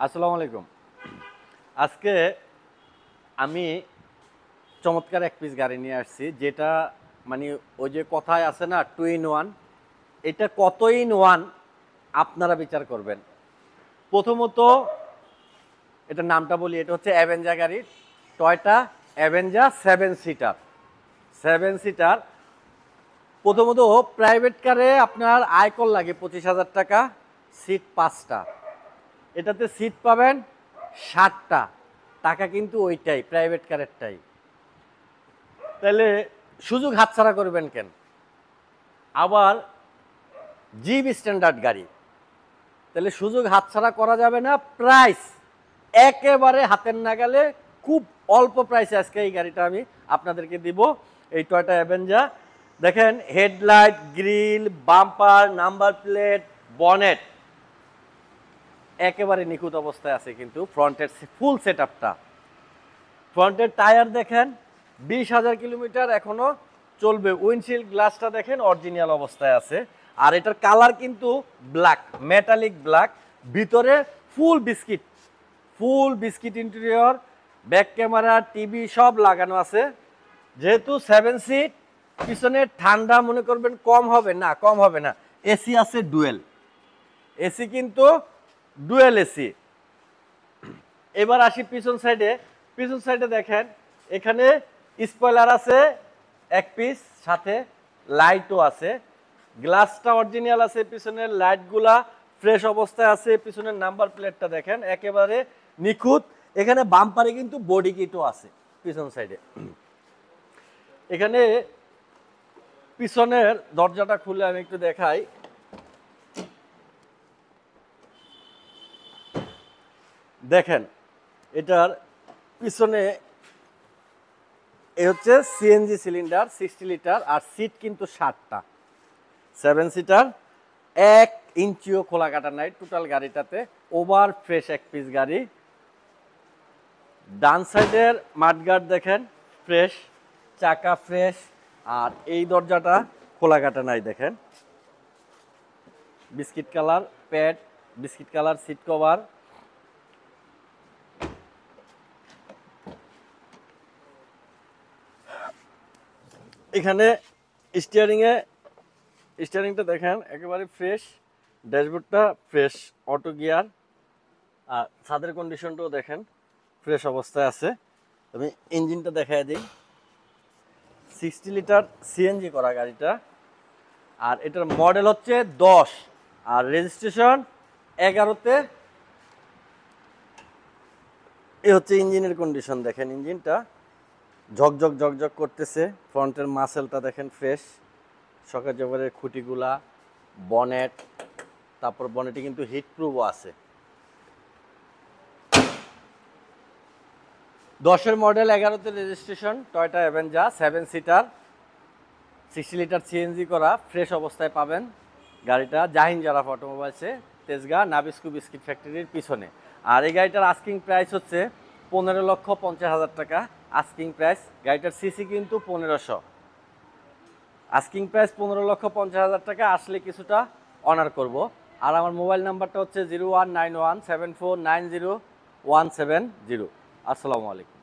আসসালামু আলাইকুম। আজকে আমি চমৎকার এক পিস গাড়ি নিয়ে আসছি, যেটা মানে ওই যে কথায় আছে না, টু ইন ওয়ান। এটা কত ইন ওয়ান আপনারা বিচার করবেন। প্রথমত এটার নামটা বলি, এটা হচ্ছে অ্যাভেঞ্জা গাড়ি, টয়টা অ্যাভেঞ্জা 7 সিটার। 7 সিটার। প্রথমত প্রাইভেট কারে আপনার আয়কর লাগে 25,000 টাকা, সিট 5টা। এটাতে সিট পাবেন 60টা, টাকা কিন্তু ওইটাই প্রাইভেট কারেরটাই। তাহলে সুযোগ হাতছাড়া করবেন কেন? আবার জিপ স্ট্যান্ডার্ড গাড়ি, তাহলে সুযোগ হাতছাড়া করা যাবে না। প্রাইস একেবারে হাতের নাগালে, খুব অল্প প্রাইসে আজকে এই গাড়িটা আমি আপনাদেরকে দিব। এই টয়োটা অ্যাভেঞ্জা দেখেন, headlight, grill, bumper, number plate, bonnet একেবারে নিখুঁত অবস্থায় আছে। কিন্তু ফ্রন্টের ফুল সেট আপটা, ফ্রন্টের টায়ার দেখেন 20,000 কিলোমিটার এখনো চলবে। উইন্ডশিল্ড গ্লাসটা দেখেন অরিজিনাল অবস্থায় আছে। আর এটার কালার কিন্তু ব্ল্যাক, মেটালিক ব্ল্যাক। ভিতরে full biscuit, full biscuit interior, back camera, TV সব লাগানো আছে। যেহেতু 7 সিট, পিছনে ঠান্ডা মনে করবেন কম হবে না, কম হবে না। এসি আছে ডুয়েল, এসি কিন্তু ডুয়েল এসি। এবার আসি পিছন সাইডে। পিছন সাইডে দেখেন, এখানে স্পয়লার আছে এক পিস, সাথে লাইটও আছে। গ্লাসটা অরিজিনাল আছে, পিছনের লাইটগুলা ফ্রেশ অবস্থায় আছে। পিছনের নাম্বার প্লেটটা দেখেন একেবারে নিখুঁত। এখানে বাম্পারে কিন্তু বডি কিটও আছে পিছন সাইডে। এখানে পিছনের দরজাটা খুলে আমি একটু দেখাই। দেখেন এটার পিছনে এ হচ্ছে সিএনজি সিলিন্ডার 60 লিটার, আর সিট কিন্তু 60টা। 7 সিটার, 1 ইঞ্চিও খোলা কাটা নাই টোটাল গাড়িটাতে। ওভার ফ্রেশ এক পিস গাড়ি। ডান সাইডের মাঠগার্ড দেখেন ফ্রেশ, চাকা ফ্রেশ। আর এই দরজাটা খোলা কাটা নাই দেখেন, biscuit colour pad, biscuit colour seat cover. এখানে স্টিয়ারিংটা দেখেন একেবারে ফ্রেশ, ড্যাশবোর্ডটা ফ্রেশ, অটো গিয়ার। আর ছাদের কন্ডিশনটাও দেখেন ফ্রেশ অবস্থায় আছে। আমি ইঞ্জিনটা দেখাই দিই। 60 লিটার সিএনজি করা গাড়িটা। আর এটার মডেল হচ্ছে 10, আর রেজিস্ট্রেশন 11-তে। এ হচ্ছে ইঞ্জিনের কন্ডিশন দেখেন, ইঞ্জিনটা ঝকঝক ঝকঝক করতেছে। ফ্রন্টের মাসেলটা দেখেন ফ্রেশ, শকের জবরের খুঁটিগুলা, বনেট, তারপর বনেটে কিন্তু হিট প্রুফও আছে। 10-এর মডেল, 11-তে registration, Toyota Avanza 7 seater, 60 litre CNG করা, ফ্রেশ অবস্থায় পাবেন গাড়িটা জাহিন জারাফ অটোমোবাইলসে, তেজগাঁ নাবিস্কু বিস্কিট ফ্যাক্টরির পিছনে। আর এই গাড়িটার আস্কিং প্রাইস হচ্ছে 15,50,000 টাকা আস্কিং প্রাইস। গাড়িটার সিসি কিন্তু 1500। আস্কিং প্রাইস 15,50,000 টাকা। আসলে কিছুটা অনার করব। আর আমার মোবাইল নাম্বারটা হচ্ছে 0191749017 আসসালামু আলাইকুম।